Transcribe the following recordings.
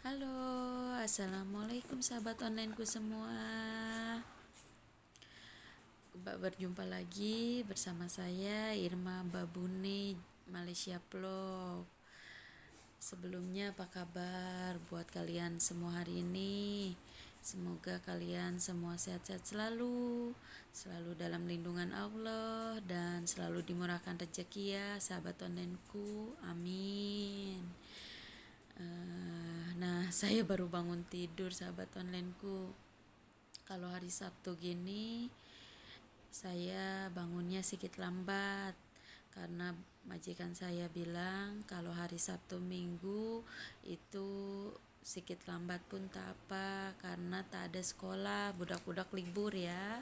Halo, assalamualaikum sahabat onlineku semua. Berjumpa lagi bersama saya Irma Babune Malaysia Vlog. Sebelumnya apa kabar buat kalian semua hari ini? Semoga kalian semua sehat-sehat selalu dalam lindungan Allah dan selalu dimurahkan rezeki ya sahabat onlineku. Amin. Nah, saya baru bangun tidur sahabat onlineku. Kalau hari Sabtu gini saya bangunnya sedikit lambat karena majikan saya bilang kalau hari Sabtu Minggu itu sedikit lambat pun tak apa karena tak ada sekolah, budak-budak libur ya.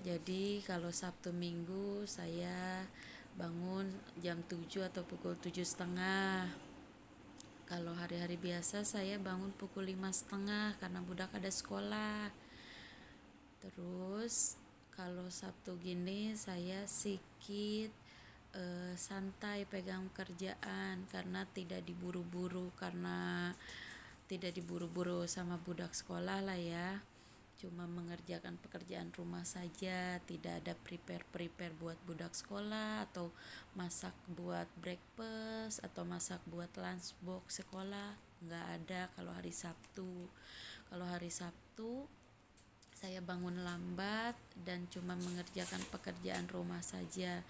Jadi kalau Sabtu Minggu saya bangun jam 7 atau pukul 7.30. Kalau hari-hari biasa saya bangun pukul 5.30 karena budak ada sekolah. Terus kalau Sabtu gini saya sedikit santai pegang kerjaan karena tidak diburu-buru sama budak sekolah lah ya. Cuma mengerjakan pekerjaan rumah saja, tidak ada prepare buat budak sekolah atau masak buat breakfast atau masak buat lunchbox sekolah, nggak ada kalau hari Sabtu. Kalau hari Sabtu saya bangun lambat dan cuma mengerjakan pekerjaan rumah saja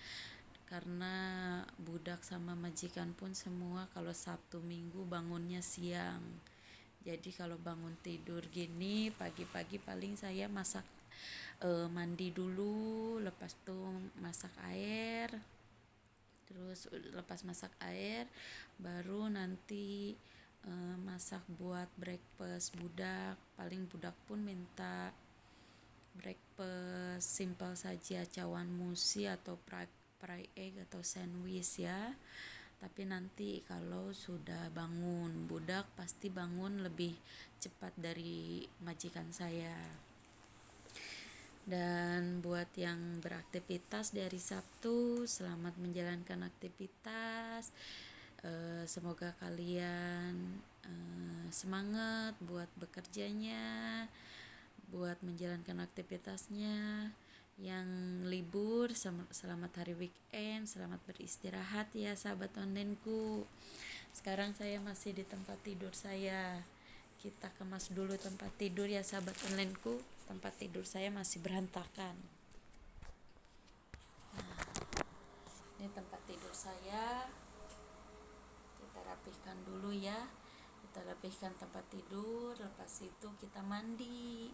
karena budak sama majikan pun semua kalau Sabtu Minggu bangunnya siang. Jadi kalau bangun tidur gini pagi-pagi paling saya mandi dulu, lepas tuh masak air. Terus lepas masak air baru nanti masak buat breakfast budak. Paling budak pun minta breakfast simple saja, cawan musi atau fried egg atau sandwich ya. Tapi nanti kalau sudah bangun, budak pasti bangun lebih cepat dari majikan saya. Dan buat yang beraktivitas dari Sabtu, selamat menjalankan aktivitas. Semoga kalian semangat buat bekerjanya, buat menjalankan aktivitasnya. Yang libur selamat hari weekend, selamat beristirahat ya sahabat onlineku. Sekarang saya masih di tempat tidur saya. Kita kemas dulu tempat tidur ya sahabat onlineku. Tempat tidur saya masih berantakan. Ini tempat tidur saya. Kita rapihkan dulu ya. Kita rapihkan tempat tidur, lepas itu kita mandi.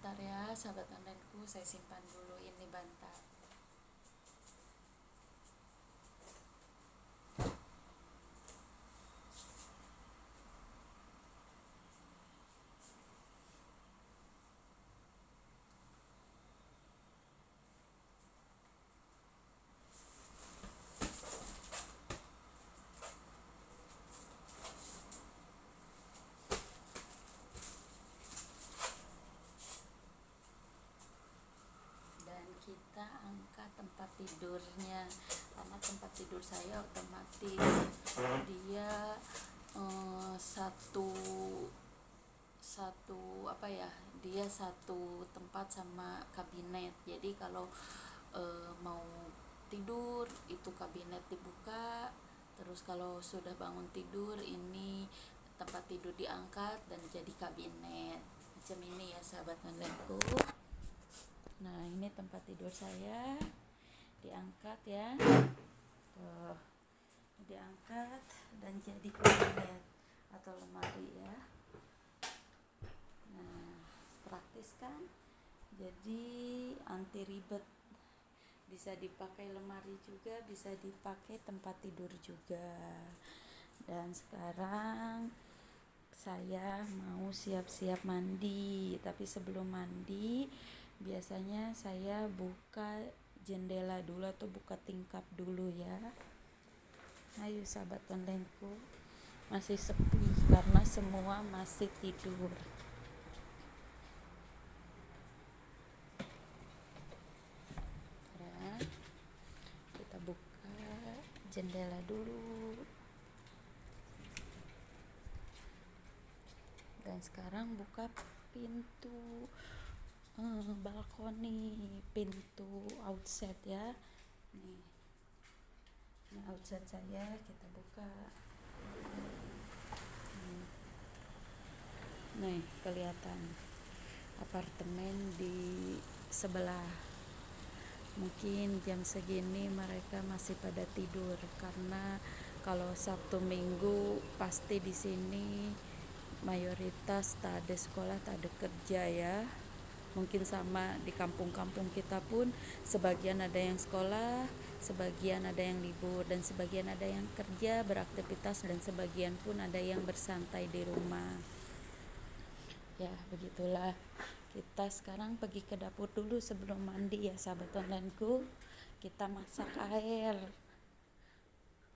Bentar ya sahabat onlineku, saya simpan dulu ini bantal. Kita angkat tempat tidurnya karena tempat tidur saya otomatis dia satu dia satu tempat sama kabinet. Jadi kalau mau tidur itu kabinet dibuka, terus kalau sudah bangun tidur ini tempat tidur diangkat dan jadi kabinet macam ini ya sahabat onlineku. Nah, ini tempat tidur saya diangkat ya. Tuh, diangkat dan jadi kabinet atau lemari ya. Nah, praktis kan? Jadi anti ribet. Bisa dipakai lemari juga, bisa dipakai tempat tidur juga. Dan sekarang saya mau siap-siap mandi, tapi sebelum mandi biasanya saya buka jendela dulu atau buka tingkap dulu ya. Ayo sahabat onlineku, masih sepi karena semua masih tidur. Ya, kita buka jendela dulu. Dan sekarang buka pintu balkoni, pintu outside ya. Nih, ini outside saya, kita buka. Nih, kelihatan apartemen di sebelah. Mungkin jam segini mereka masih pada tidur karena kalau Sabtu Minggu pasti di sini mayoritas tak ada sekolah, tak ada kerja ya. Mungkin sama di kampung-kampung kita pun sebagian ada yang sekolah, sebagian ada yang libur, dan sebagian ada yang kerja, beraktivitas, dan sebagian pun ada yang bersantai di rumah. Ya, begitulah. Kita sekarang pergi ke dapur dulu sebelum mandi ya sahabat onlineku. Kita masak air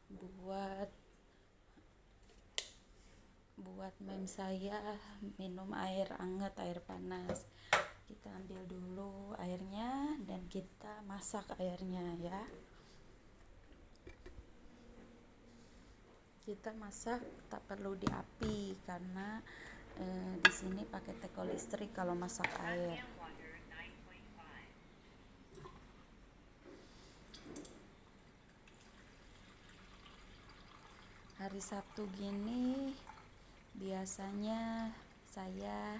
buat mem saya minum air hangat, air panas. Kita ambil dulu airnya dan kita masak airnya ya. Kita masak tak perlu di api karena di sini pakai teko listrik kalau masak air. Hari Sabtu gini biasanya saya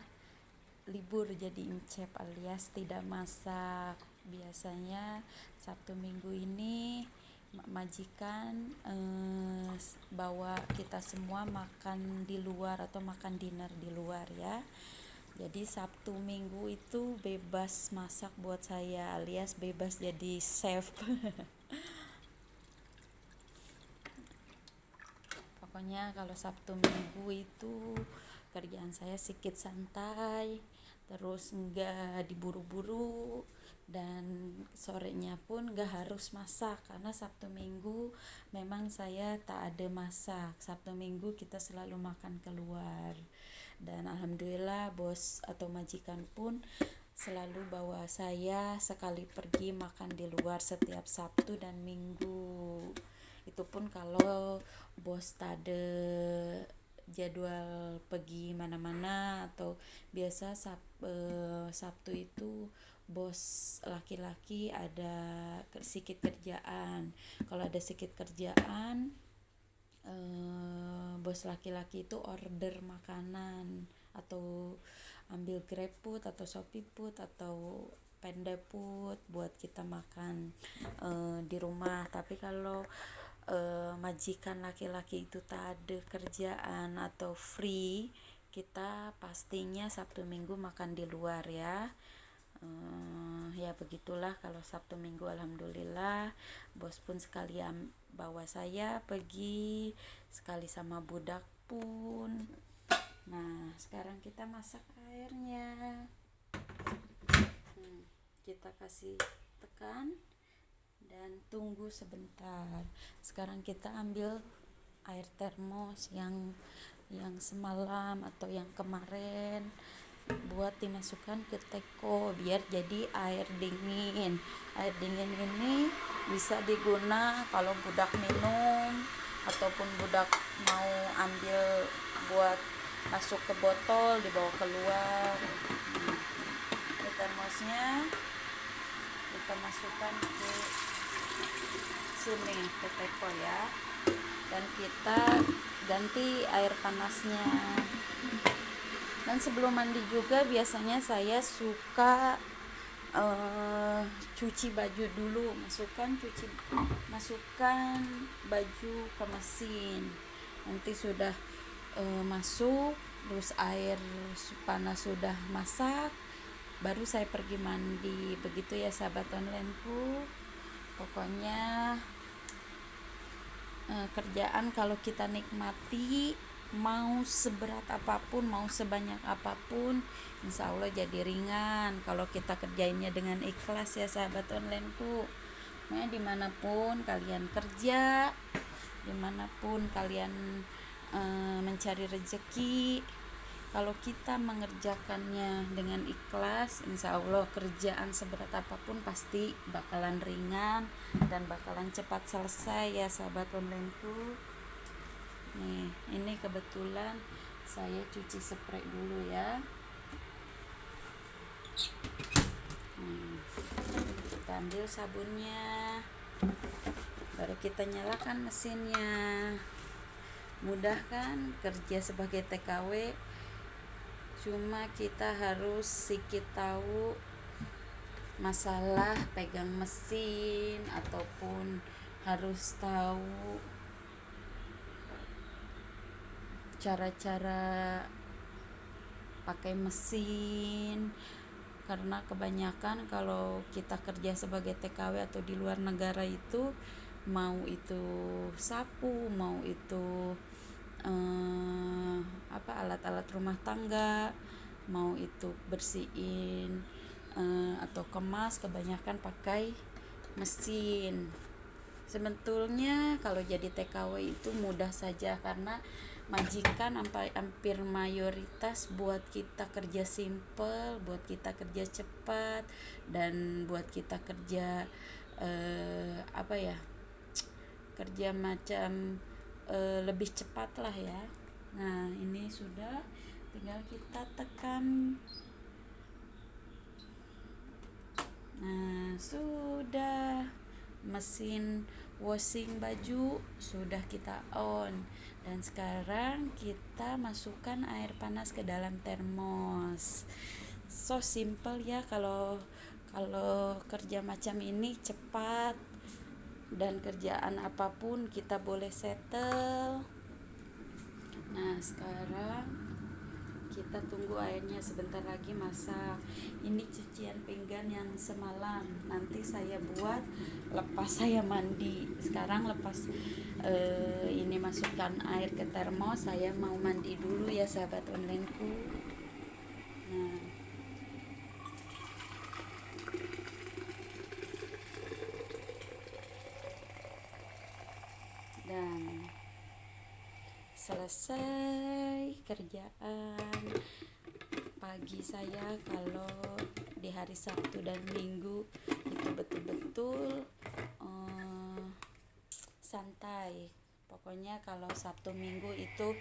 libur jadi incep alias tidak masak. Biasanya Sabtu Minggu ini majikan bawa kita semua makan di luar atau makan dinner di luar ya. Jadi Sabtu Minggu itu bebas masak buat saya alias bebas jadi chef. Pokoknya kalau Sabtu Minggu itu kerjaan saya sedikit santai, terus enggak diburu-buru, dan sorenya pun enggak harus masak karena Sabtu Minggu memang saya tak ada masak. Sabtu Minggu kita selalu makan keluar, dan alhamdulillah bos atau majikan pun selalu bawa saya sekali pergi makan di luar setiap Sabtu dan Minggu. Itu pun kalau bos tak ada jadwal pergi mana-mana, atau biasa Sabtu itu bos laki-laki ada sedikit kerjaan. Kalau ada sedikit kerjaan, bos laki-laki itu order makanan atau ambil GrabFood atau ShopeeFood atau PandaFood buat kita makan di rumah. Tapi kalau majikan laki-laki itu tak ada kerjaan atau free, kita pastinya Sabtu Minggu makan di luar ya. Ya begitulah. Kalau Sabtu Minggu alhamdulillah bos pun sekalian bawa saya pergi, sekali sama budak pun. Nah sekarang kita masak airnya. Kita kasih tekan dan tunggu sebentar. Sekarang kita ambil air termos yang semalam atau yang kemarin buat dimasukkan ke teko biar jadi air dingin. Air dingin ini bisa diguna kalau budak minum ataupun budak mau ambil buat masuk ke botol dibawa keluar. Ini termosnya kita masukkan ke sini ke teko ya, dan kita ganti air panasnya. Dan sebelum mandi juga biasanya saya suka cuci baju dulu, masukkan baju ke mesin. Nanti sudah masuk, terus air panas sudah masak, baru saya pergi mandi. Begitu ya sahabat onlineku. Pokoknya kerjaan kalau kita nikmati mau seberat apapun, mau sebanyak apapun, insya Allah jadi ringan kalau kita kerjainnya dengan ikhlas ya sahabat onlineku. Makanya dimanapun kalian kerja, dimanapun kalian mencari rezeki, kalau kita mengerjakannya dengan ikhlas, insya Allah kerjaan seberat apapun pasti bakalan ringan dan bakalan cepat selesai ya sahabat onlineku. Nih, ini kebetulan saya cuci spray dulu ya. Kita ambil sabunnya, baru kita nyalakan mesinnya. Mudah kan kerja sebagai TKW, cuma kita harus sedikit tahu masalah pegang mesin, ataupun harus tahu cara-cara pakai mesin. Karena kebanyakan kalau kita kerja sebagai TKW atau di luar negara itu, mau itu sapu, mau itu alat-alat rumah tangga, mau itu bersihin atau kemas, kebanyakan pakai mesin. Sebetulnya kalau jadi TKW itu mudah saja, karena majikan hampir mayoritas buat kita kerja simple, buat kita kerja cepat, dan buat kita kerja kerja macam lebih cepat lah ya. Nah, ini sudah, tinggal kita tekan. Nah, sudah, mesin washing baju sudah kita on, dan sekarang kita masukkan air panas ke dalam termos. So simple ya, kalau kerja macam ini cepat, dan kerjaan apapun kita boleh settle. Nah, sekarang kita tunggu airnya sebentar lagi masak. Ini cucian pinggan yang semalam nanti saya buat lepas saya mandi. Sekarang lepas ini masukkan air ke termos, saya mau mandi dulu ya sahabat onlineku. Nah, dan selesai kerjaan pagi saya kalau di hari Sabtu dan Minggu itu betul-betul santai. Pokoknya kalau Sabtu Minggu itu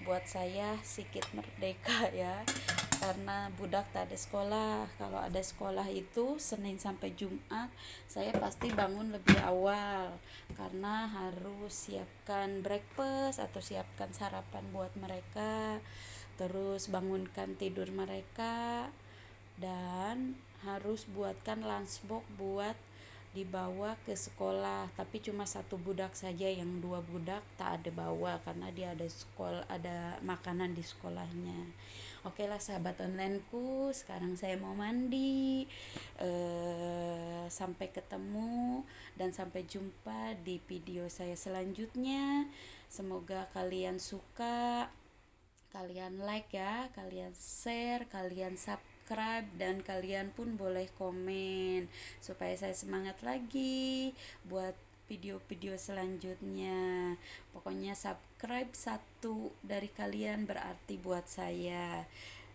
buat saya sedikit merdeka ya, karena budak tak ada sekolah. Kalau ada sekolah itu Senin sampai Jumat, saya pasti bangun lebih awal karena harus siapkan breakfast atau siapkan sarapan buat mereka, terus bangunkan tidur mereka, dan harus buatkan lunchbox buat dibawa ke sekolah. Tapi cuma satu budak saja, yang dua budak tak ada bawa karena dia ada ada makanan di sekolahnya. Oke lah sahabat onlineku, sekarang saya mau mandi. Sampai ketemu dan sampai jumpa di video saya selanjutnya. Semoga kalian suka, kalian like ya, kalian share, kalian subscribe, dan kalian pun boleh komen supaya saya semangat lagi buat video-video selanjutnya. Pokoknya subscribe satu dari kalian berarti buat saya.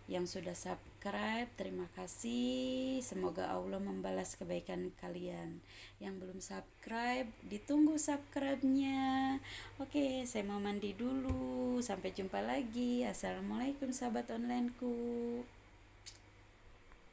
Yang sudah subscribe, terima kasih. Semoga Allah membalas kebaikan kalian. Yang belum subscribe, ditunggu subscribe-nya. Oke, saya mau mandi dulu. Sampai jumpa lagi. Assalamualaikum sahabat onlineku.